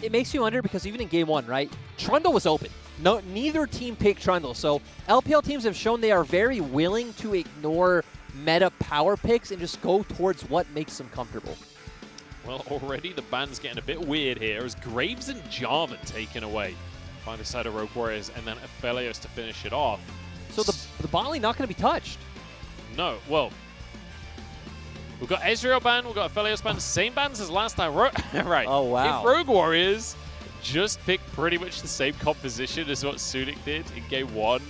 It makes you wonder because even in game one, right, Trundle was open. No, neither team picked Trundle. So LPL teams have shown they are very willing to ignore meta power picks and just go towards what makes them comfortable. Well, already the ban's getting a bit weird here as Graves and Jarvan taken away by the side of Rogue Warriors, and then Aphelios to finish it off. So the bot lane not going to be touched. No, well, we've got Ezreal ban, we've got Aphelios ban, same bans as last time. Right. Oh, wow. If Rogue Warriors just picked pretty much the same composition as what Sunic did in game one,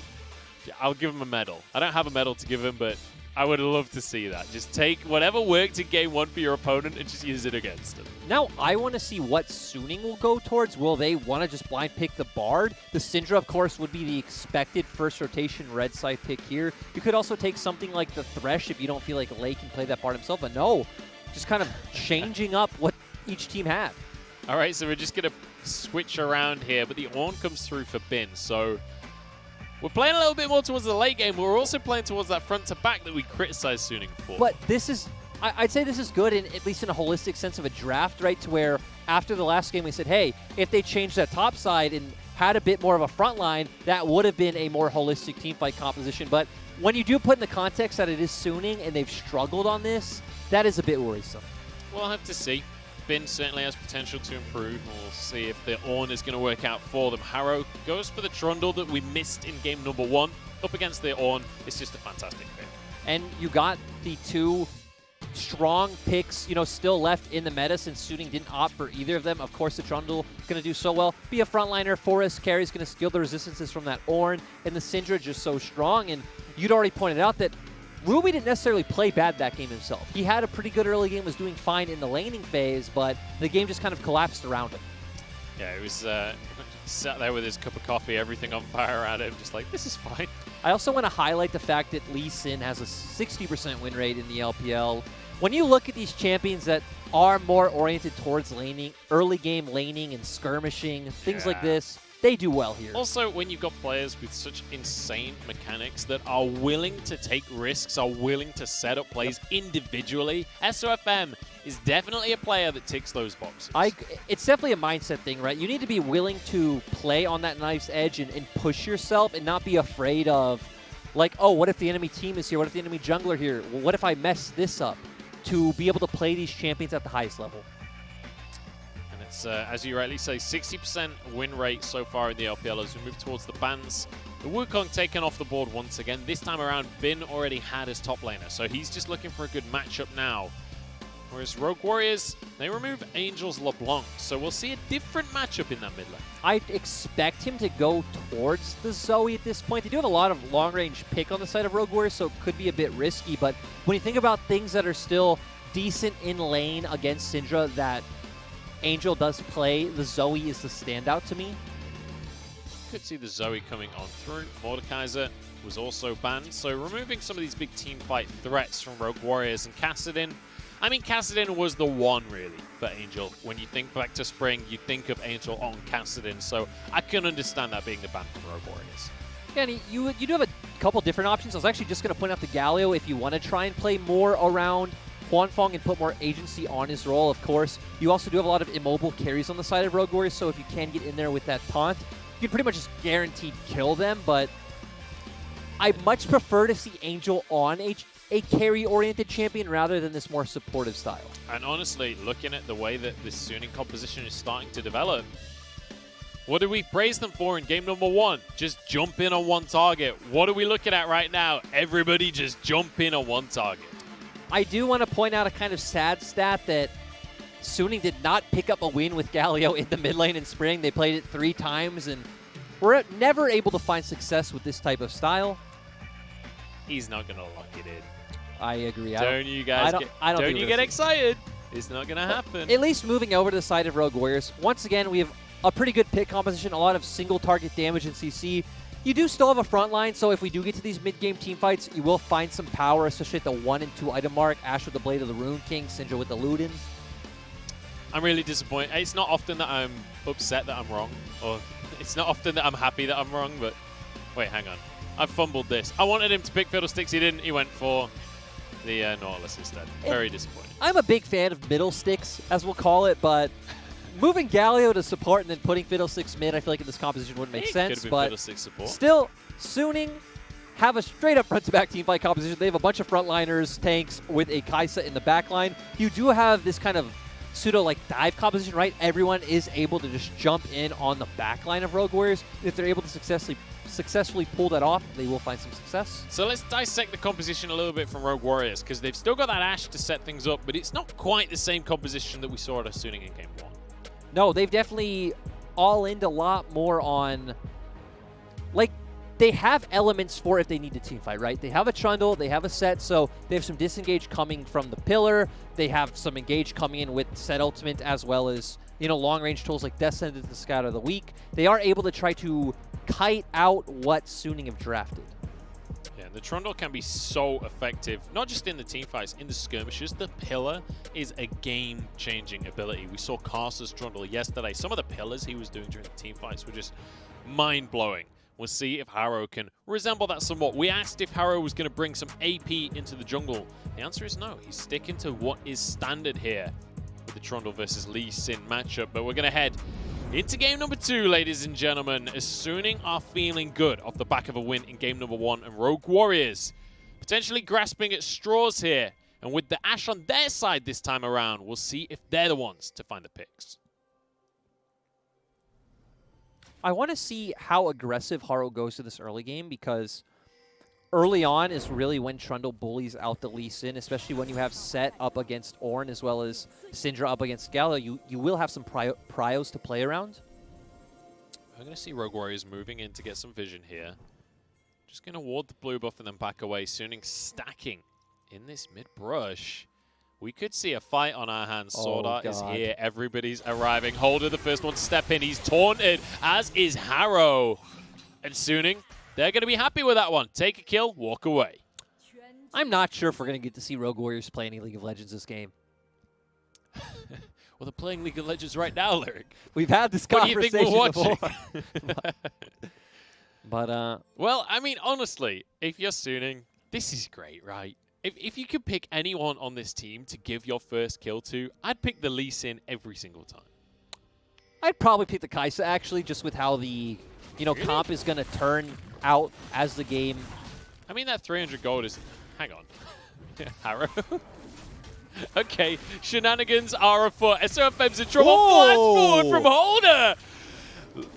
I'll give him a medal. I don't have a medal to give him, but I would love to see that. Just take whatever worked in game one for your opponent and just use it against him. Now, I want to see what Suning will go towards. Will they want to just blind pick the Bard? The Syndra, of course, would be the expected first rotation red side pick here. You could also take something like the Thresh if you don't feel like Lei can play that Bard himself. But no, just kind of changing up what each team had. All right, so we're just going to switch around here, but the Ornn comes through for Bin. So we're playing a little bit more towards the late game, but we're also playing towards that front to back that we criticized Suning for. But this is, I'd say this is good, at least in a holistic sense of a draft, right? To where after the last game we said, hey, if they changed that top side and had a bit more of a front line, that would have been a more holistic teamfight composition. But when you do put in the context that it is Suning and they've struggled on this, that is a bit worrisome. We'll have to see. Bin certainly has potential to improve. We'll see if the Ornn is going to work out for them. Haro goes for the Trundle that we missed in game number one. Up against the Ornn, it's just a fantastic pick. And you got the two strong picks, you know, still left in the meta since Suning didn't opt for either of them. Of course, the Trundle going to do so well. Be a frontliner. Forest carry's going to steal the resistances from that Ornn. And the Syndra just so strong. And you'd already pointed out that Ruby didn't necessarily play bad that game himself. He had a pretty good early game, was doing fine in the laning phase, but the game just kind of collapsed around him. Yeah, he was sat there with his cup of coffee, everything on fire around him, just like, this is fine. I also want to highlight the fact that Lee Sin has a 60% win rate in the LPL. When you look at these champions that are more oriented towards laning, early game laning and skirmishing, things like this, they do well here. Also, when you've got players with such insane mechanics that are willing to take risks, are willing to set up plays individually, SofM is definitely a player that ticks those boxes. It's definitely a mindset thing, right? You need to be willing to play on that knife's edge and push yourself and not be afraid of, like, oh, what if the enemy team is here? What if the enemy jungler here? Well, what if I mess this up? To be able to play these champions at the highest level. And it's, as you rightly say, 60% win rate so far in the LPL as we move towards the bans. The Wukong taken off the board once again. This time around, Bin already had his top laner, so he's just looking for a good matchup now. Whereas Rogue Warriors, they remove Angel's LeBlanc, so we'll see a different matchup in that mid lane. I'd expect him to go towards the Zoe at this point. They do have a lot of long-range pick on the side of Rogue Warriors, so it could be a bit risky, but when you think about things that are still decent in lane against Syndra that Angel does play, the Zoe is the standout to me. Could see the Zoe coming on through. Mordekaiser was also banned, so removing some of these big team fight threats from Rogue Warriors and Kassadin. I mean, Kassadin was the one, really, for Angel. When you think back to Spring, you think of Angel on Kassadin, so I can understand that being the ban from Rogue Warriors. Yeah, and you do have a couple different options. I was actually just going to point out the Galio if you want to try and play more around huanfeng and put more agency on his role, of course. You also do have a lot of immobile carries on the side of Rogue Warriors, so if you can get in there with that taunt, you can pretty much just guaranteed kill them, but I much prefer to see Angel on a carry-oriented champion rather than this more supportive style. And honestly, looking at the way that this Suning composition is starting to develop, what did we praise them for in game number one? Just jump in on one target. What are we looking at right now? Everybody just jump in on one target. I do want to point out a kind of sad stat that Suning did not pick up a win with Galio in the mid lane in Spring. They played it 3 times, and we're never able to find success with this type of style. He's not going to lock it in. I agree. Don't you guys get excited. It's not going to happen. At least moving over to the side of Rogue Warriors. Once again, we have a pretty good pick composition, a lot of single target damage in CC. You do still have a front line, so if we do get to these mid-game team fights, you will find some power, especially at the 1 and 2 item mark. Ashe with the Blade of the Rune King, Syndra with the Ludens. I'm really disappointed. It's not often that I'm upset that I'm wrong, or it's not often that I'm happy that I'm wrong, but wait, hang on. I fumbled this. I wanted him to pick Fiddlesticks. He didn't. He went for the Nautilus instead. Very disappointing. I'm a big fan of middle sticks, as we'll call it, but moving Galio to support and then putting Fiddlesticks mid, I feel like in this composition wouldn't make sense. But support. Still, Suning have a straight-up front-to-back teamfight composition. They have a bunch of frontliners, tanks with a Kai'Sa in the backline. You do have this kind of pseudo dive composition, right? Everyone is able to just jump in on the backline of Rogue Warriors. If they're able to successfully pull that off, they will find some success. So let's dissect the composition a little bit from Rogue Warriors, because they've still got that Ashe to set things up, but it's not quite the same composition that we saw at Suning in Game 1. No, they've definitely all-ined a lot more on, they have elements for if they need to teamfight, right? They have a Trundle, they have a Sett, so they have some disengage coming from the pillar. They have some engage coming in with Sett ultimate, as well as, long-range tools like Death Sentence, the Scout of the Week. They are able to try to kite out what Suning have drafted. Yeah, the Trundle can be so effective, not just in the teamfights, in the skirmishes. The pillar is a game-changing ability. We saw Carster's Trundle yesterday. Some of the pillars he was doing during the teamfights were just mind-blowing. We'll see if Haro can resemble that somewhat. We asked if Haro was going to bring some AP into the jungle. The answer is no. He's sticking to what is standard here with the Trundle versus Lee Sin matchup. But we're going to head into game number 2, ladies and gentlemen, as Suning are feeling good off the back of a win in game number 1, and Rogue Warriors potentially grasping at straws here. And with the Ashe on their side this time around, we'll see if they're the ones to find the picks. I want to see how aggressive Haro goes to this early game, because early on is really when Trundle bullies out the Lee Sin, especially when you have Sett up against Ornn as well as Syndra up against Galio. You will have some pryos to play around. I'm going to see Rogue Warriors moving in to get some vision here. Just going to ward the blue buff and then back away. Suning stacking in this mid-brush. We could see a fight on our hands. SwordArt is here. Everybody's arriving. Holder, the first one to step in. He's taunted, as is Haro. And Suning, they're going to be happy with that one. Take a kill, walk away. I'm not sure if we're going to get to see Rogue Warriors play any League of Legends this game. Well, they're playing League of Legends right now, Lyric. We've had this conversation before. But, well, I mean, honestly, if you're Suning, this is great, right? If you could pick anyone on this team to give your first kill to, I'd pick the Lee Sin every single time. I'd probably pick the Kai'Sa, actually, just with how the comp is going to turn out as the game. I mean, that 300 gold is... Hang on. Haro? Okay, shenanigans are afoot. SofM's in trouble. Flash forward from Holder!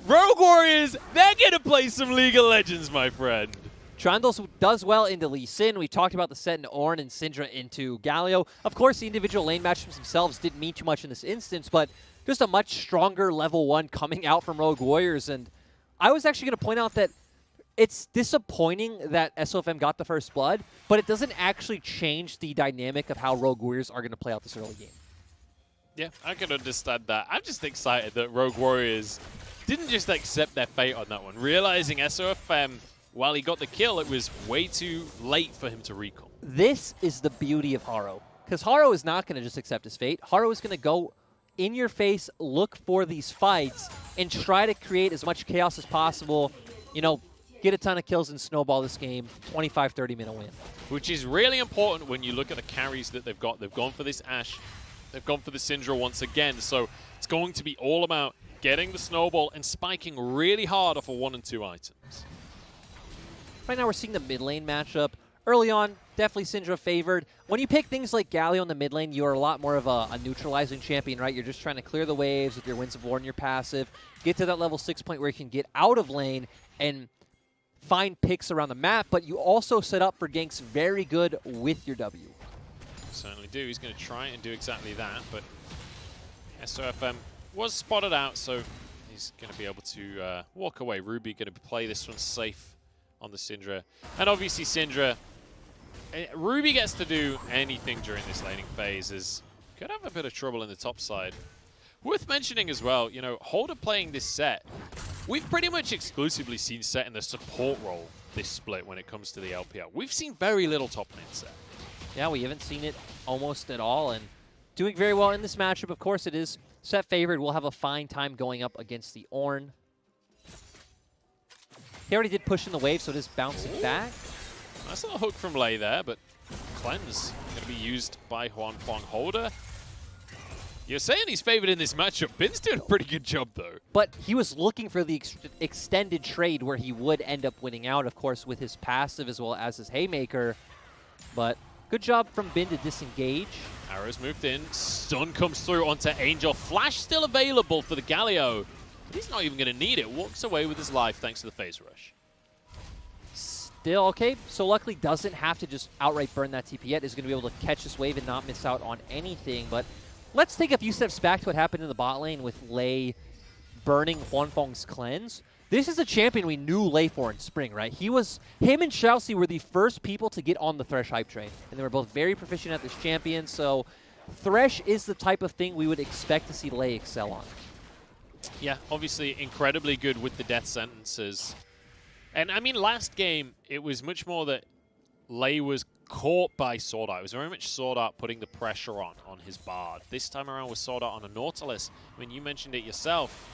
Rogue Warriors, they're going to play some League of Legends, my friend. Trundle does well into Lee Sin. We talked about the Sett and Ornn and Syndra into Galio. Of course, the individual lane matchups themselves didn't mean too much in this instance, but just a much stronger level 1 coming out from Rogue Warriors. And I was actually going to point out that it's disappointing that SofM got the first blood, but it doesn't actually change the dynamic of how Rogue Warriors are going to play out this early game. Yeah, I can understand that. I'm just excited that Rogue Warriors didn't just accept their fate on that one, realizing SofM, while he got the kill, it was way too late for him to recall. This is the beauty of Haro, because Haro is not going to just accept his fate. Haro is going to go in your face, look for these fights, and try to create as much chaos as possible, get a ton of kills and snowball this game, 25-30 minute win. Which is really important when you look at the carries that they've got. They've gone for this Ashe, they've gone for the Syndra once again, so it's going to be all about getting the snowball and spiking really hard off of 1 and 2 items. Right now we're seeing the mid lane matchup. Early on, definitely Syndra favored. When you pick things like Galio in the mid lane, you're a lot more of a neutralizing champion, right? You're just trying to clear the waves with your Winds of War and your passive, get to that level 6 point where you can get out of lane and find picks around the map, but you also set up for ganks very good with your W. Certainly do. He's going to try and do exactly that, but SofM was spotted out, so he's going to be able to walk away. Ruby going to play this one safe on the Syndra. And obviously Syndra, Ruby gets to do anything during this laning phase, as could have a bit of trouble in the top side. Worth mentioning as well, Holder playing this Sett, we've pretty much exclusively seen Sett in the support role this split when it comes to the LPL. We've seen very little top lane Sett. Yeah, we haven't seen it almost at all, and doing very well in this matchup. Of course, it is Sett favored. We'll have a fine time going up against the Ornn. He already did push in the wave, so it is bouncing back. Nice little hook from Lei there, but Cleanse going to be used by huanfeng. Holder You're saying he's favored in this matchup. Bin's doing a pretty good job, though. But he was looking for the extended trade where he would end up winning out, of course, with his passive as well as his haymaker. But good job from Bin to disengage. Haro's moved in. Stun comes through onto Angel. Flash still available for the Galio. He's not even going to need it. Walks away with his life thanks to the phase rush. Still okay. So luckily doesn't have to just outright burn that TP yet. Is going to be able to catch this wave and not miss out on anything. But let's take a few steps back to what happened in the bot lane with Lei burning Huanfeng's cleanse. This is a champion we knew Lei for in spring, right? Him and Xiaoxi were the first people to get on the Thresh hype train, and they were both very proficient at this champion, so Thresh is the type of thing we would expect to see Lei excel on. Yeah, obviously incredibly good with the death sentences. And I mean, last game, it was much more that Lei was caught by SwordArt. It was very much SwordArt putting the pressure on his Bard. This time around with SwordArt on a Nautilus. I mean, you mentioned it yourself.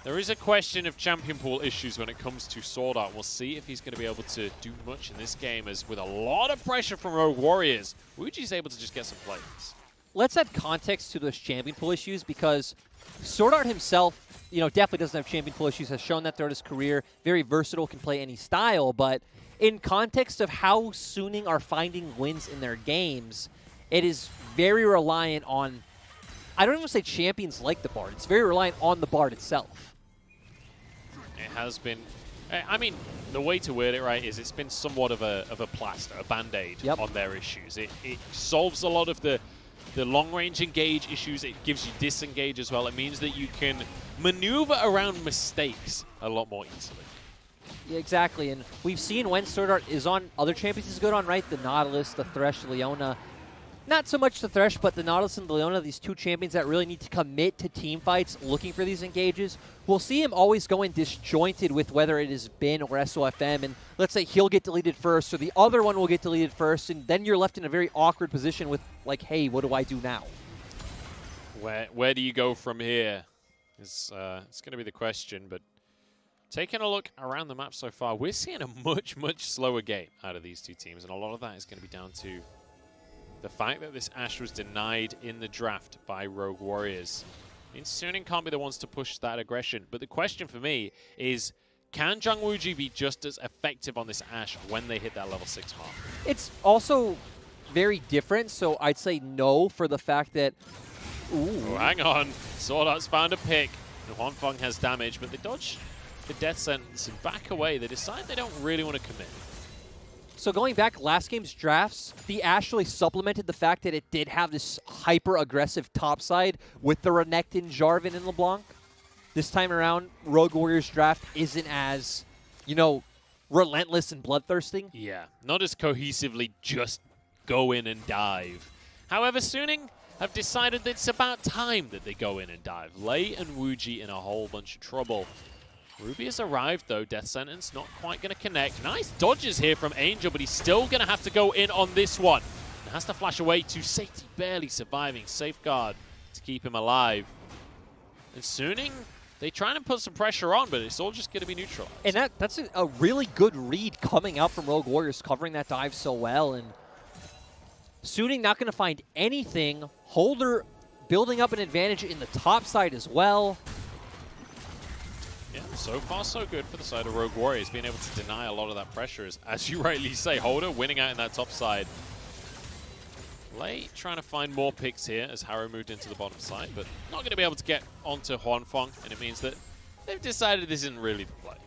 There is a question of champion pool issues when it comes to SwordArt. We'll see if he's going to be able to do much in this game, as with a lot of pressure from Rogue Warriors, ZWuJi's able to just get some plays. Let's add context to those champion pool issues, because SwordArt himself, definitely doesn't have champion pool issues, has shown that throughout his career, very versatile, can play any style, but in context of how Suning are finding wins in their games, it is very reliant on, I don't even say champions like the Bard, it's very reliant on the Bard itself. It has been, I mean, the way to word it right is it's been somewhat of a plaster, a band-aid on their issues. It solves a lot of the long-range engage issues. It gives you disengage as well. It means that you can maneuver around mistakes a lot more easily. Yeah, exactly, and we've seen when SwordArt is on other champions he's good on, right? The Nautilus, the Thresh, Leona. Not so much the Thresh, but the Nautilus and the Leona, these two champions that really need to commit to team fights, looking for these engages. We'll see him always going disjointed with whether it is Bin or SofM, and let's say he'll get deleted first, or the other one will get deleted first, and then you're left in a very awkward position with, like, hey, what do I do now? Where do you go from here? It's going to be the question, but taking a look around the map so far, we're seeing a much, much slower game out of these two teams, and a lot of that is going to be down to the fact that this Ashe was denied in the draft by Rogue Warriors. I mean, Suning can't be the ones to push that aggression, but the question for me is, can ZWuJi be just as effective on this Ashe when they hit that level 6 mark? It's also very different, so I'd say no for the fact that... Ooh. Oh, hang on. SwordArt's found a pick, and huanfeng has damage, but they dodge the death sentence and back away. They decide they don't really want to commit. So going back, last game's drafts, the Ashe really supplemented the fact that it did have this hyper-aggressive topside with the Renekton, Jarvan, and LeBlanc. This time around, Rogue Warriors draft isn't as, relentless and bloodthirsting. Yeah, not as cohesively just go in and dive. However, Suning have decided that it's about time that they go in and dive. Lei and ZWuJi in a whole bunch of trouble. Ruby has arrived, though. Death Sentence not quite going to connect. Nice dodges here from Angel, but he's still going to have to go in on this one. And has to flash away to safety, barely surviving. Safeguard to keep him alive. And Suning, they try and put some pressure on, but it's all just going to be neutralized. And that's a really good read coming out from Rogue Warriors, covering that dive so well. And Suning not going to find anything. Holder building up an advantage in the top side as well. Yeah, so far so good for the side of Rogue Warriors, being able to deny a lot of that pressure, as you rightly say. Holder winning out in that top side. Lei trying to find more picks here as Haro moved into the bottom side, but not going to be able to get onto huanfeng, and it means that they've decided this isn't really the play.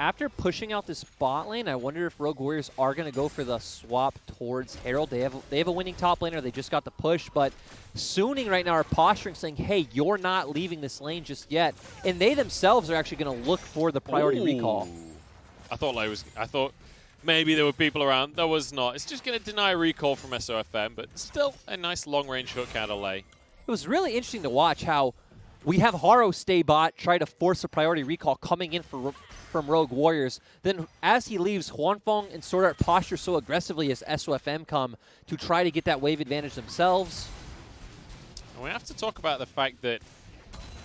After pushing out this bot lane, I wonder if Rogue Warriors are going to go for the swap towards Herald. They have a winning top laner. They just got the push, but Suning right now are posturing, saying, hey, you're not leaving this lane just yet. And they themselves are actually going to look for the priority recall. I thought maybe there were people around. There was not. It's just going to deny recall from SofM, but still a nice long-range hook out of Lei. It was really interesting to watch how we have Haro stay bot, try to force a priority recall coming in from Rogue Warriors. Then as he leaves, huanfeng and SwordArt posture so aggressively as SofM come to try to get that wave advantage themselves. And we have to talk about the fact that,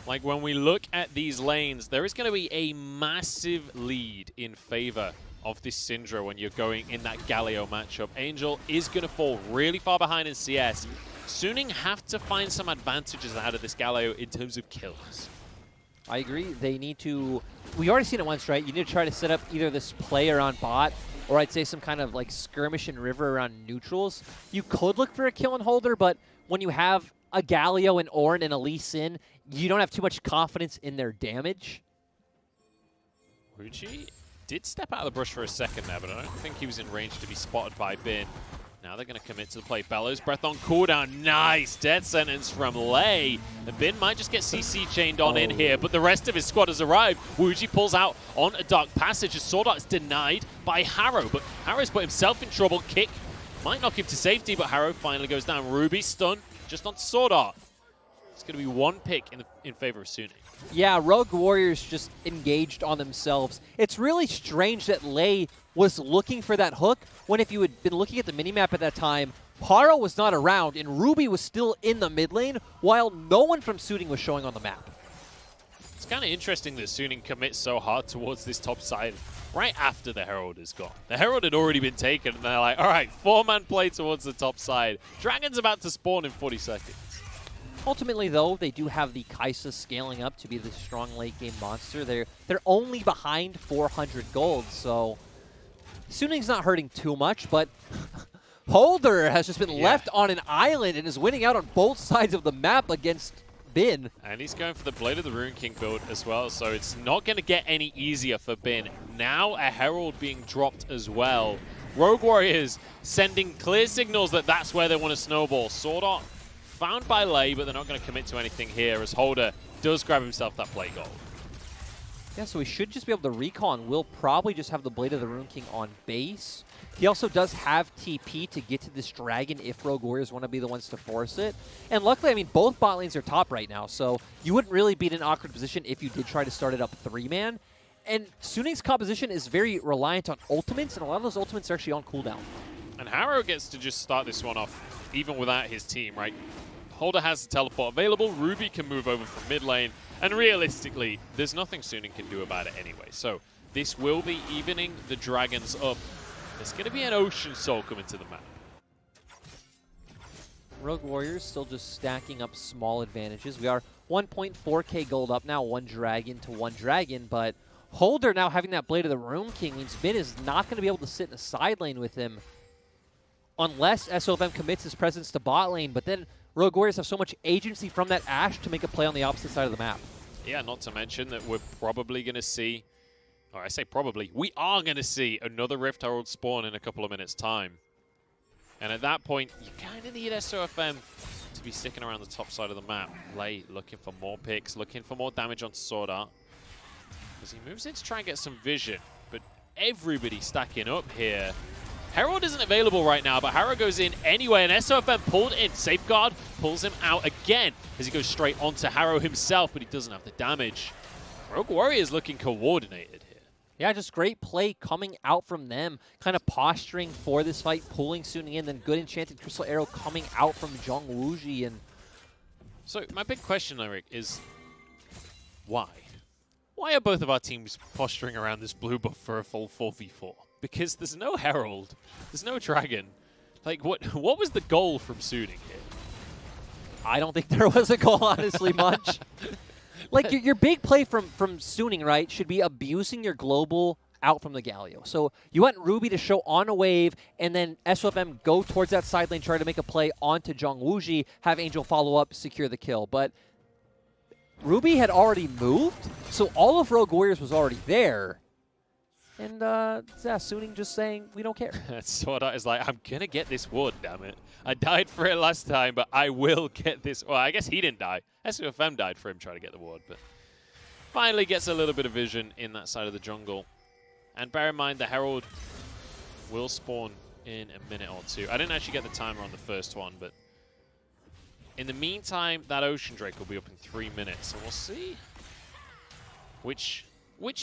like, when we look at these lanes, there is going to be a massive lead in favor of this Syndra when you're going in that Galio matchup. Angel is going to fall really far behind in CS. Suning have to find some advantages out of this Galio in terms of kills. I agree. They need to... We already seen it once, right? You need to try to set up either this play around bot, or I'd say some kind of like skirmish and river around neutrals. You could look for a kill and holder, but when you have a Galio and Ornn and a Lee Sin, you don't have too much confidence in their damage. ZWuJi did step out of the brush for a second there, but I don't think he was in range to be spotted by Bin. Now they're going to commit to the play. Bellows, breath on cooldown. Nice death sentence from Lei. And Bin might just get CC chained on in here, but the rest of his squad has arrived. ZWuJi pulls out on a dark passage as SwordArt is denied by Haro, but Haro's put himself in trouble. Kick might knock him to safety, but Haro finally goes down. Ruby stunned just on SwordArt. It's going to be one pick in favor of Suning. Yeah, Rogue Warriors just engaged on themselves. It's really strange that Lei was looking for that hook when, if you had been looking at the minimap at that time, Haro was not around and Ruby was still in the mid lane while no one from Suning was showing on the map. It's kind of interesting that Suning commits so hard towards this top side right after the Herald is gone. The Herald had already been taken and they're like, all right, 4-man play towards the top side. Dragon's about to spawn in 40 seconds. Ultimately, though, they do have the Kaisa scaling up to be the strong late-game monster. They're only behind 400 gold, so Suning's not hurting too much, but Holder has just been left on an island and is winning out on both sides of the map against Bin. And he's going for the Blade of the Rune King build as well, so it's not going to get any easier for Bin. Now a Herald being dropped as well. Rogue Warriors sending clear signals that that's where they want to snowball. SwordArt found by Lei, but they're not going to commit to anything here as Holder does grab himself that play gold. Yeah, so he should just be able to recon. Will probably just have the Blade of the Rune King on base. He also does have TP to get to this dragon if Rogue Warriors want to be the ones to force it. And luckily, I mean, both bot lanes are top right now, so you wouldn't really be in an awkward position if you did try to start it up 3-man. And Suning's composition is very reliant on ultimates, and a lot of those ultimates are actually on cooldown. And Haro gets to just start this one off even without his team, right? Holder has the teleport available, Ruby can move over from mid lane, and realistically, there's nothing Suning can do about it anyway. So this will be evening the dragons up. There's going to be an Ocean Soul coming to the map. Rogue Warriors still just stacking up small advantages. We are 1.4k gold up now, 1 dragon to 1 dragon, but Holder now having that Blade of the Rune King means Bin is not going to be able to sit in the side lane with him unless SofM commits his presence to bot lane, but then Rogue Warriors have so much agency from that Ashe to make a play on the opposite side of the map. Yeah, not to mention that we're probably going to see, or I say probably, we are going to see another Rift Herald spawn in a couple of minutes' time. And at that point, you kind of need SofM to be sticking around the top side of the map. Lei looking for more picks, looking for more damage on SwordArt. As he moves in to try and get some vision, but everybody stacking up here. Herald isn't available right now, but Haro goes in anyway, and SofM pulled in. Safeguard pulls him out again as he goes straight onto Haro himself, but he doesn't have the damage. Rogue Warriors looking coordinated here. Yeah, just great play coming out from them, kind of posturing for this fight, pulling Suning in, then good Enchanted Crystal Arrow coming out from ZWuJi. And so my big question, Eric, is why? Why are both of our teams posturing around this blue buff for a full 4v4? Because there's no Herald, there's no Dragon. Like, what was the goal from Suning here? I don't think there was a goal, honestly, much. Like, your big play from Suning, right, should be abusing your global out from the Galio. So you want Ruby to show on a wave, and then SofM go towards that side lane, try to make a play onto ZWuJi, have Angel follow up, secure the kill. But Ruby had already moved, so all of Rogue Warriors was already there. And Suning just saying, we don't care. SwordArt is like, I'm going to get this ward, damn it. I died for it last time, but I will get this. Well, I guess he didn't die. SofM died for him trying to get the ward, but finally gets a little bit of vision in that side of the jungle. And bear in mind, the Herald will spawn in a minute or two. I didn't actually get the timer on the first one, but in the meantime, that Ocean Drake will be up in 3 minutes, and we'll see which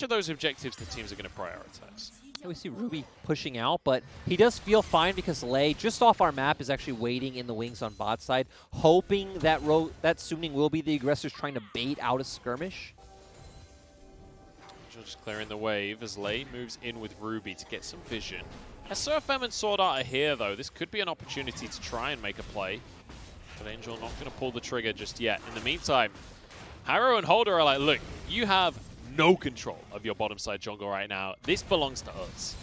of those objectives the teams are going to prioritize. Yeah, we see Ruby pushing out, but he does feel fine because Lei, just off our map, is actually waiting in the wings on bot side, hoping that Suning will be the aggressors trying to bait out a skirmish. Just clearing the wave as Lei moves in with Ruby to get some vision. As SofM and SwordArt are here, though, this could be an opportunity to try and make a play. But Angel not going to pull the trigger just yet. In the meantime, Haro and Holder are like, look, you have no control of your bottom side jungle right now. This belongs to us.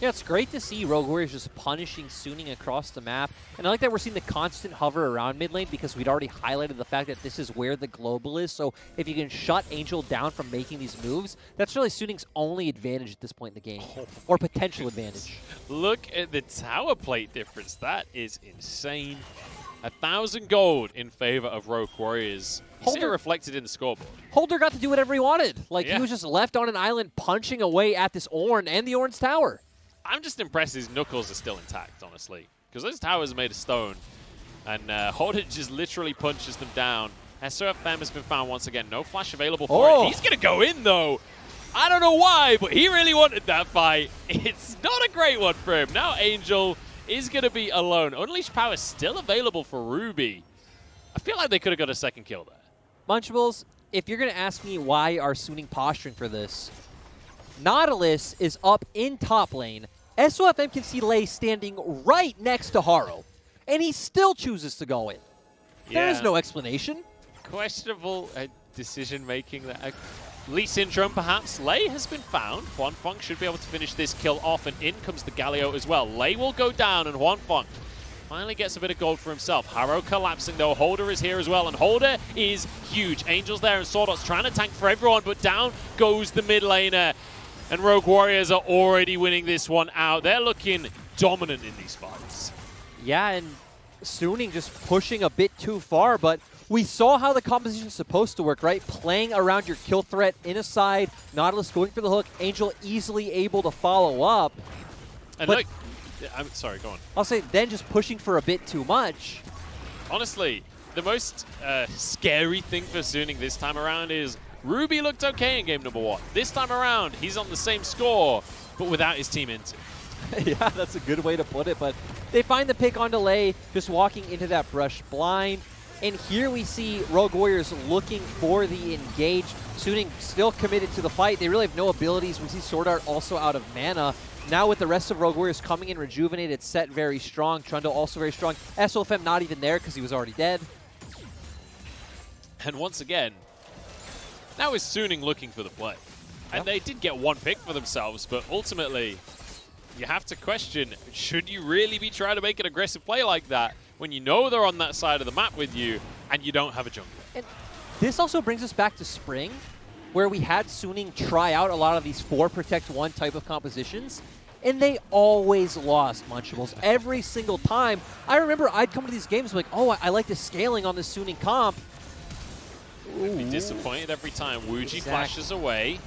Yeah, it's great to see Rogue Warriors just punishing Suning across the map. And I like that we're seeing the constant hover around mid lane because we'd already highlighted the fact that this is where the global is. So if you can shut Angel down from making these moves, that's really Suning's only advantage at this point in the game. Or potential advantage. Look at the tower plate difference. That is insane. 1,000 gold in favor of Rogue Warriors. You see it reflected in the scoreboard. Holder got to do whatever he wanted. Like, he was just left on an island punching away at this Ornn and the Ornn's tower. I'm just impressed his knuckles are still intact, honestly. Because those towers are made of stone. And Holder just literally punches them down. SofM has been found once again. No flash available for it. He's going to go in, though. I don't know why, but he really wanted that fight. It's not a great one for him. Now Angel is going to be alone. Unleashed power still available for Ruby. I feel like they could have got a second kill there. Munchables, if you're going to ask me why are Suning posturing for this, Nautilus is up in top lane. SofM can see Lei standing right next to Haro, and he still chooses to go in. There is no explanation. Questionable decision-making there. Lee Syndrome, perhaps. Lei has been found. Huanfeng should be able to finish this kill off, and in comes the Galio as well. Lei will go down, and Huanfeng finally gets a bit of gold for himself. Haro collapsing, though. Holder is here as well, and Holder is huge. Angel's there, and SwordArt's trying to tank for everyone, but down goes the mid laner. And Rogue Warriors are already winning this one out. They're looking dominant in these fights. Yeah, and Suning just pushing a bit too far, but we saw how the composition's supposed to work, right? Playing around your kill threat in a side, Nautilus going for the hook, Angel easily able to follow up. And look, I'm sorry, go on. I'll say then just pushing for a bit too much. Honestly, the most scary thing for Suning this time around is Ruby looked okay in game number 1. This time around, he's on the same score, but without his team into. Yeah, that's a good way to put it, but they find the pick on delay, just walking into that brush blind. And here we see Rogue Warriors looking for the engage. Suning still committed to the fight. They really have no abilities. We see SwordArt also out of mana. Now with the rest of Rogue Warriors coming in rejuvenated, Sett very strong, Trundle also very strong. SofM not even there because he was already dead. And once again, now is Suning looking for the play. And they did get one pick for themselves, but ultimately, you have to question, should you really be trying to make an aggressive play like that when you know they're on that side of the map with you and you don't have a jungler? And this also brings us back to spring, where we had Suning try out a lot of these 4 protect 1 type of compositions, and they always lost, Munchables. Every single time. I remember I'd come to these games like, oh, I like the scaling on this Suning comp. I'd be disappointed every time. ZWuJi flashes away.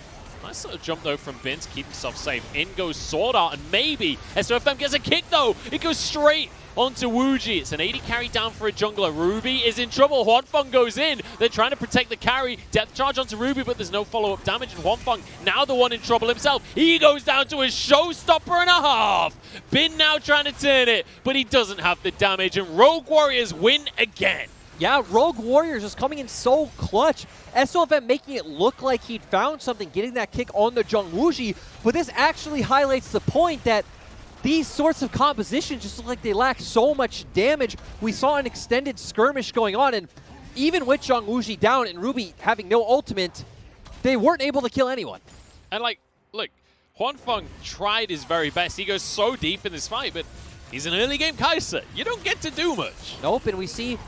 Nice little jump, though, from Bin to keep himself safe. In goes SwordArt, and maybe SofM gets a kick, though. It goes straight onto ZWuJi. It's an 80 carry down for a jungler. Ruby is in trouble. Huanfeng goes in. They're trying to protect the carry. Depth charge onto Ruby, but there's no follow-up damage. And Huanfeng, now the one in trouble himself. He goes down to a showstopper and a half. Bin now trying to turn it, but he doesn't have the damage. And Rogue Warriors win again. Yeah, Rogue Warriors just coming in so clutch. SofM making it look like he'd found something, getting that kick on the ZWuJi, but this actually highlights the point that these sorts of compositions just look like they lack so much damage. We saw an extended skirmish going on, and even with ZWuJi down and Ruby having no ultimate, they weren't able to kill anyone. And like, look, Huanfeng tried his very best. He goes so deep in this fight, but he's an early game Kai'Sa. You don't get to do much. Nope, and we see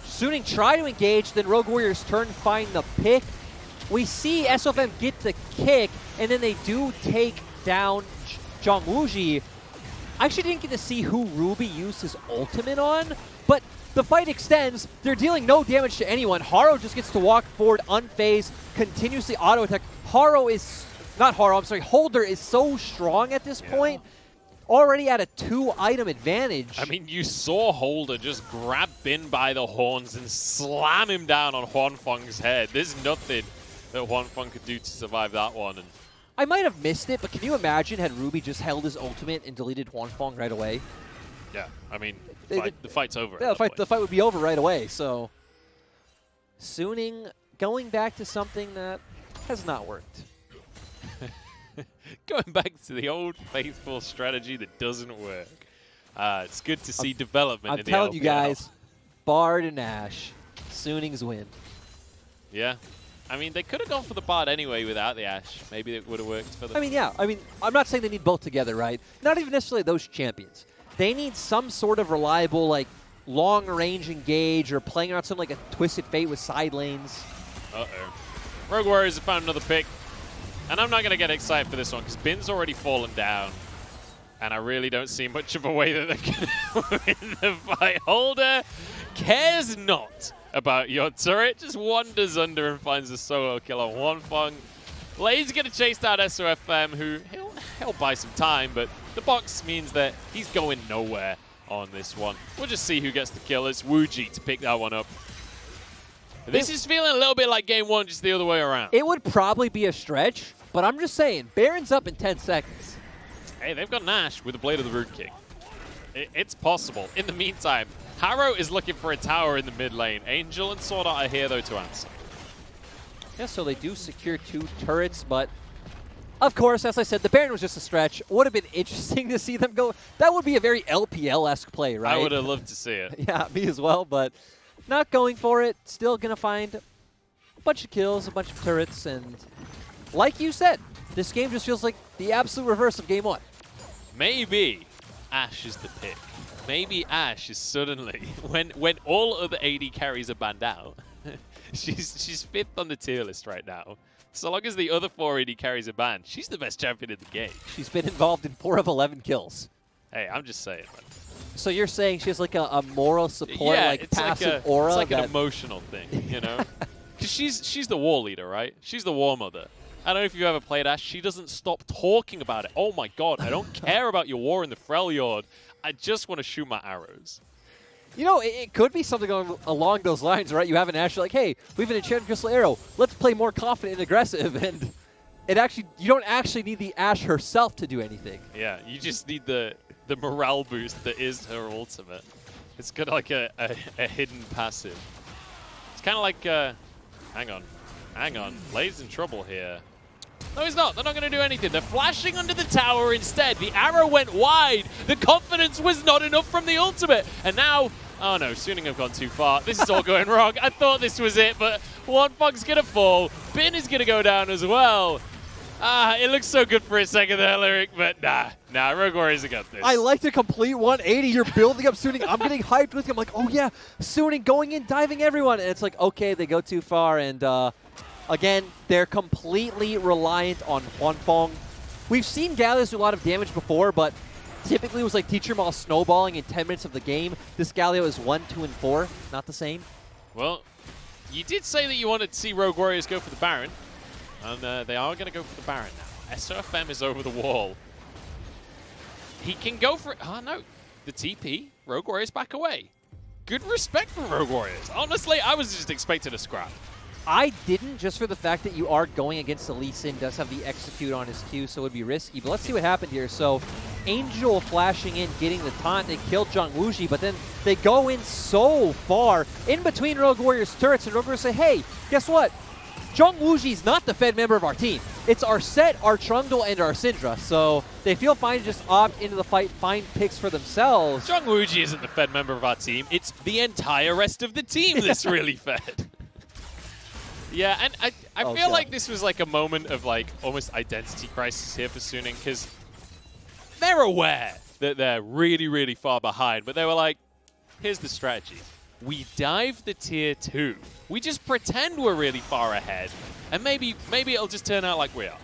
Suning try to engage, then Rogue Warriors turn, find the pick. We see SofM get the kick, and then they do take down ZWuJi. I actually didn't get to see who Ruby used his ultimate on, but the fight extends. They're dealing no damage to anyone. Haro just gets to walk forward unfazed, continuously auto-attack. Holder is so strong at this point. Already at a 2-item advantage. I mean, you saw Holder just grab Bin by the horns and slam him down on Huanfeng's head. There's nothing that Huanfeng could do to survive that one. And I might have missed it, but can you imagine had Ruby just held his ultimate and deleted Huanfeng right away? Yeah, I mean, the fight's over. Yeah, the fight would be over right away. So, Suning going back to something that has not worked. Going back to the old faithful strategy that doesn't work. It's good to see development in the LPL. I'm telling you guys, Bard and Ashe. Suning's win. Yeah. I mean, they could have gone for the Bard anyway without the Ashe. Maybe it would have worked for them. I mean, yeah. I mean, I'm not saying they need both together, right? Not even necessarily those champions. They need some sort of reliable, like, long-range engage or playing around something like a Twisted Fate with side lanes. Uh-oh. Rogue Warriors have found another pick. And I'm not going to get excited for this one because Bin's already fallen down. And I really don't see much of a way that they can win the fight. Holder cares not about your turret. Just wanders under and finds a solo kill on huanfeng. Blade's going to chase down SofM, who he'll buy some time, but the box means that he's going nowhere on this one. We'll just see who gets the kill. It's ZWuJi to pick that one up. This is feeling a little bit like game one, just the other way around. It would probably be a stretch, but I'm just saying, Baron's up in 10 seconds. Hey, they've got an Ashe with the Blade of the Rude King. It's possible. In the meantime, Haro is looking for a tower in the mid lane. Angel and SwordArt are here, though, to answer. Yeah, so they do secure 2 turrets, but of course, as I said, the Baron was just a stretch. Would have been interesting to see them go. That would be a very LPL-esque play, right? I would have loved to see it. Yeah, me as well, but not going for it. Still going to find a bunch of kills, a bunch of turrets, and like you said, this game just feels like the absolute reverse of game one. Maybe Ashe is the pick. Maybe Ashe is suddenly, when all other AD carries are banned out, she's 5th on the tier list right now. So long as the other 4 AD carries are banned, she's the best champion in the game. She's been involved in 4 of 11 kills. Hey, I'm just saying, man. So you're saying she has like a moral support, Yeah, like it's passive like aura? It's like that an emotional thing, you know? Because she's the war leader, right? She's the war mother. I don't know if you've ever played Ashe. She doesn't stop talking about it. Oh my god, I don't care about your war in the Freljord. I just want to shoot my arrows. You know, it could be something along those lines, right? You have an Ashe, like, hey, we have an enchanted crystal arrow. Let's play more confident and aggressive. And you don't actually need the Ashe herself to do anything. Yeah, you just need the morale boost that is her ultimate. It's got like a hidden passive. It's kind of like, hang on. Blade's in trouble here. No, he's not. They're not going to do anything. They're flashing under the tower instead. The arrow went wide. The confidence was not enough from the ultimate. And now, oh no, Suning have gone too far. This is all going wrong. I thought this was it, but huanfeng's going to fall. Bin is going to go down as well. It looks so good for a second there, Lyric, but nah, Rogue Warriors have got this. I like the complete 180. You're building up Suning. I'm getting hyped with him. I'm like, oh yeah, Suning going in, diving everyone. And it's like, okay, they go too far. And again, they're completely reliant on huanfeng. We've seen Galio do a lot of damage before, but typically it was like Teacher Maul snowballing in 10 minutes of the game. This Galio is 1, 2, and 4. Not the same. Well, you did say that you wanted to see Rogue Warriors go for the Baron. And they are going to go for the Baron now. SofM is over the wall. He can go for it. Oh, no. The TP. Rogue Warriors back away. Good respect for Rogue Warriors. Honestly, I was just expecting a scrap. I didn't, just for the fact that you are going against the Lee Sin, does have the execute on his Q, so it would be risky. But let's see what happened here. So Angel flashing in, getting the taunt. They killed ZWuJi, but then they go in so far in between Rogue Warriors' turrets, and Rogue Warriors say, hey, guess what? ZWuJi's not the Fed member of our team. It's our Sett, our Trundle, and our Syndra. So they feel fine to just opt into the fight, find picks for themselves. ZWuJi isn't the Fed member of our team. It's the entire rest of the team that's really fed. Yeah, and I feel like this was like a moment of like almost identity crisis here for Suning, because they're aware that they're really, really far behind, but they were like, here's the strategy. We dive the tier 2. We just pretend we're really far ahead, and maybe it'll just turn out like we are.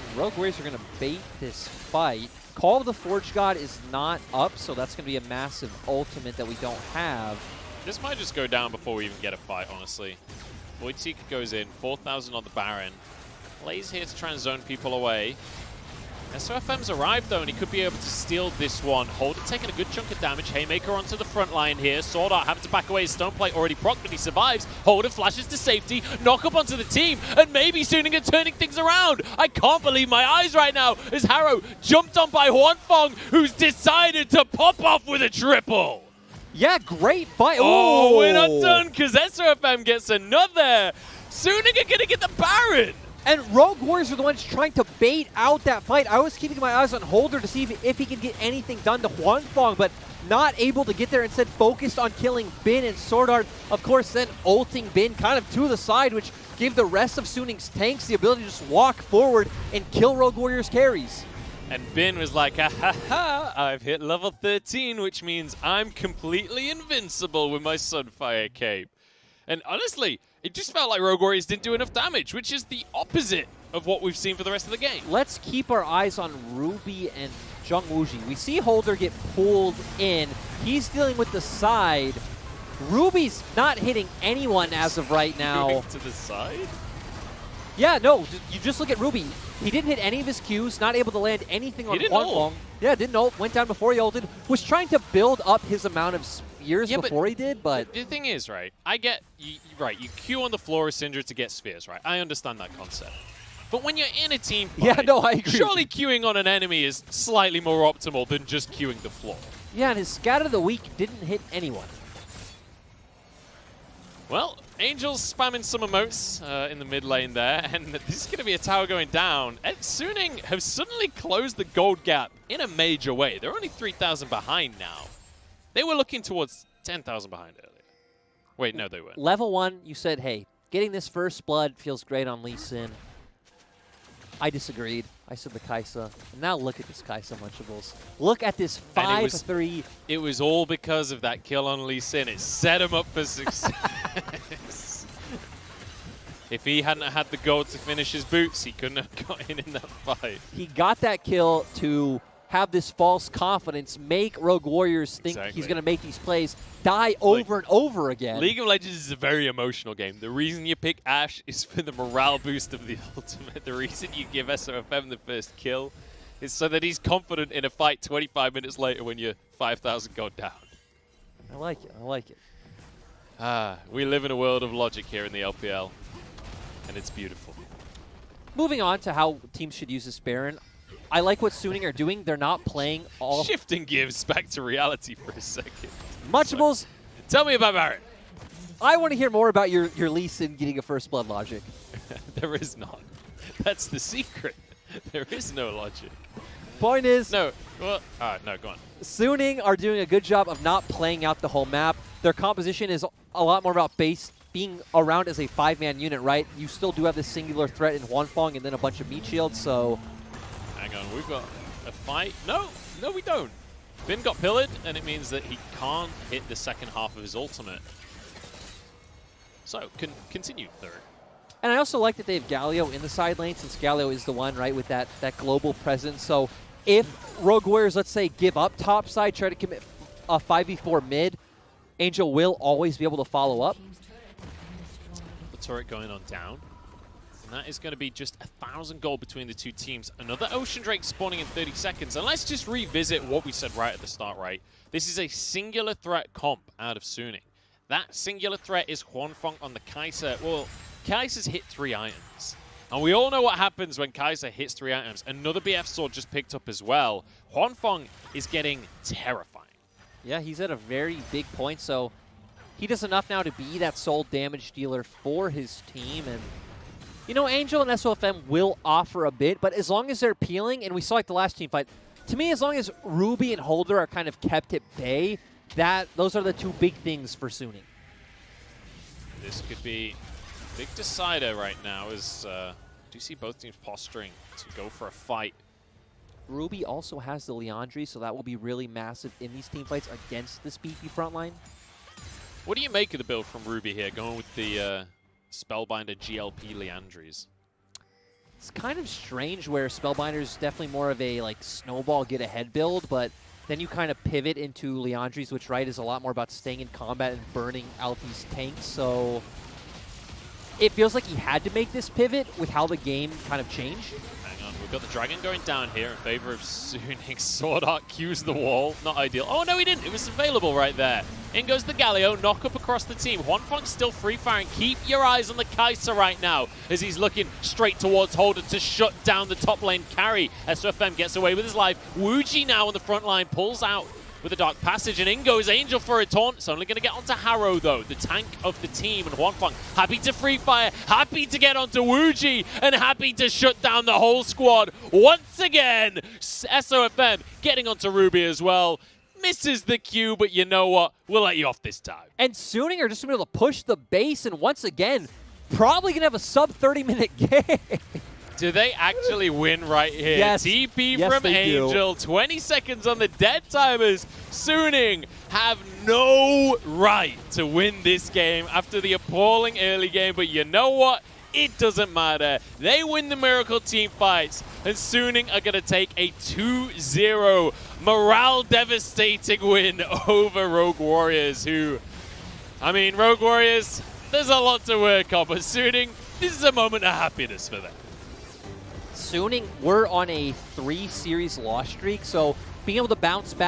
And Rogue Warriors are going to bait this fight. Call of the Forge God is not up, so that's going to be a massive ultimate that we don't have. This might just go down before we even get a fight, honestly. Voidseeker goes in, 4,000 on the Baron. Blaze here to try and zone people away. SofM's arrived though, and he could be able to steal this one. Holder taking a good chunk of damage. Haymaker onto the front line here. SwordArt having to back away. His Stoneplate already procced, but he survives. Holder flashes to safety. Knock up onto the team, and maybe Suning are turning things around. I can't believe my eyes right now as Haro jumped on by huanfeng, who's decided to pop off with a triple. Yeah, great fight. Oh, we're not done, because SofM gets another. Suning are going to get the Baron. And Rogue Warriors are the ones trying to bait out that fight. I was keeping my eyes on Holder to see if he could get anything done to huanfeng, but not able to get there. Instead, focused on killing Bin and SwordArt. Of course, then ulting Bin kind of to the side, which gave the rest of Suning's tanks the ability to just walk forward and kill Rogue Warriors carries. And Bin was like, ah, ha, ha, I've hit level 13, which means I'm completely invincible with my Sunfire Cape. And honestly, it just felt like Rogue Warriors didn't do enough damage, which is the opposite of what we've seen for the rest of the game. Let's keep our eyes on Ruby and ZWuJi. We see Holder get pulled in. He's dealing with the side. Ruby's not hitting anyone as of right now. Moving to the side? Yeah, no, you just look at Ruby. He didn't hit any of his Qs, not able to land anything on huanfeng. Yeah, didn't ult, went down before he ulted. Was trying to build up his amount of spheres before he did, but... The thing is, right, I get, you Q on the floor as Syndra to get spheres, right? I understand that concept. But when you're in a team fight, yeah, no, I agree. Surely queuing on an enemy is slightly more optimal than just queuing the floor. Yeah, and his Scat of the Week didn't hit anyone. Well, Angel's spamming some emotes in the mid lane there, and this is going to be a tower going down. And Suning have suddenly closed the gold gap in a major way. They're only 3,000 behind now. They were looking towards 10,000 behind earlier. Wait, no, they weren't. Level 1, you said, hey, getting this first blood feels great on Lee Sin. I disagreed. I said the Kai'Sa. And now look at this Kai'Sa Munchables. Look at this 5-3. It was all because of that kill on Lee Sin. It set him up for success. If he hadn't had the gold to finish his boots, he couldn't have got in that fight. He got that kill to have this false confidence, make Rogue Warriors think he's going to make these plays, die over and over again. League of Legends is a very emotional game. The reason you pick Ashe is for the morale boost of the ultimate. The reason you give SofM the first kill is so that he's confident in a fight 25 minutes later when you're 5,000 gold down. I like it. I like it. We live in a world of logic here in the LPL, and it's beautiful. Moving on to how teams should use this Baron. I like what Suning are doing. They're not playing all... Shifting gears back to reality for a second. Munchables. Tell me about Baron. I want to hear more about your Lee Sin getting a first blood logic. There is none. That's the secret. There is no logic. Point is... No. Well, no, go on. Suning are doing a good job of not playing out the whole map. Their composition is a lot more about being around as a 5-man unit, right? You still do have this singular threat in huanfeng and then a bunch of meat shields, so... Hang on, we've got a fight. No, we don't. Bin got pillared, and it means that he can't hit the second half of his ultimate. So, continue third. And I also like that they have Galio in the side lane, since Galio is the one, right, with that global presence. So if Rogue Warriors, let's say, give up top side, try to commit a 5v4 mid, Angel will always be able to follow up. The turret going on down. And that is going to be just 1,000 gold between the two teams. Another Ocean Drake spawning in 30 seconds. And let's just revisit what we said right at the start, right? This is a singular threat comp out of Suning. That singular threat is huanfeng on the Kai'Sa. Well, Kai'Sa's hit 3 items. And we all know what happens when Kai'Sa hits 3 items. Another BF sword just picked up as well. huanfeng is getting terrifying. Yeah, he's at a very big point, so he does enough now to be that sole damage dealer for his team. And, you know, Angel and SofM will offer a bit, but as long as they're peeling, and we saw like the last team fight, to me, as long as Ruby and Holder are kind of kept at bay, those are the two big things for Suning. This could be a big decider right now as do you see both teams posturing to go for a fight. Ruby also has the Liandry, so that will be really massive in these team fights against this beefy front line. What do you make of the build from Ruby here, going with the Spellbinder GLP Liandries? It's kind of strange where Spellbinder is definitely more of a like snowball get ahead build, but then you kind of pivot into Liandry's, which right is a lot more about staying in combat and burning out these tanks. So it feels like he had to make this pivot with how the game kind of changed. Hang on, we've got the Dragon going down here in favor of Suning. SwordArt cues the wall. Not ideal. Oh, no, he didn't. It was available right there. In goes the Galio. Knock up across the team. huanfeng's still free firing. Keep your eyes on the Kai'Sa right now as he's looking straight towards Holder to shut down the top lane carry. SofM gets away with his life. ZWuJi now on the front line pulls out with a Dark Passage, and in goes Angel for a taunt. It's only going to get onto Haro, though, the tank of the team, and huanfeng happy to free fire, happy to get onto ZWuJi, and happy to shut down the whole squad. Once again, SofM getting onto Ruby as well. Misses the Q, but you know what? We'll let you off this time. And Suning are just going to be able to push the base, and once again, probably going to have a sub 30-minute game. Do they actually win right here? Yes. TP Yes, from they do. Angel, 20 seconds on the dead timers. Suning have no right to win this game after the appalling early game, but you know what? It doesn't matter. They win the Miracle team fights, and Suning are going to take a 2-0 morale-devastating win over Rogue Warriors, who, I mean, Rogue Warriors, there's a lot to work on, but Suning, this is a moment of happiness for them. Suning, we're on a 3-series loss streak, so being able to bounce back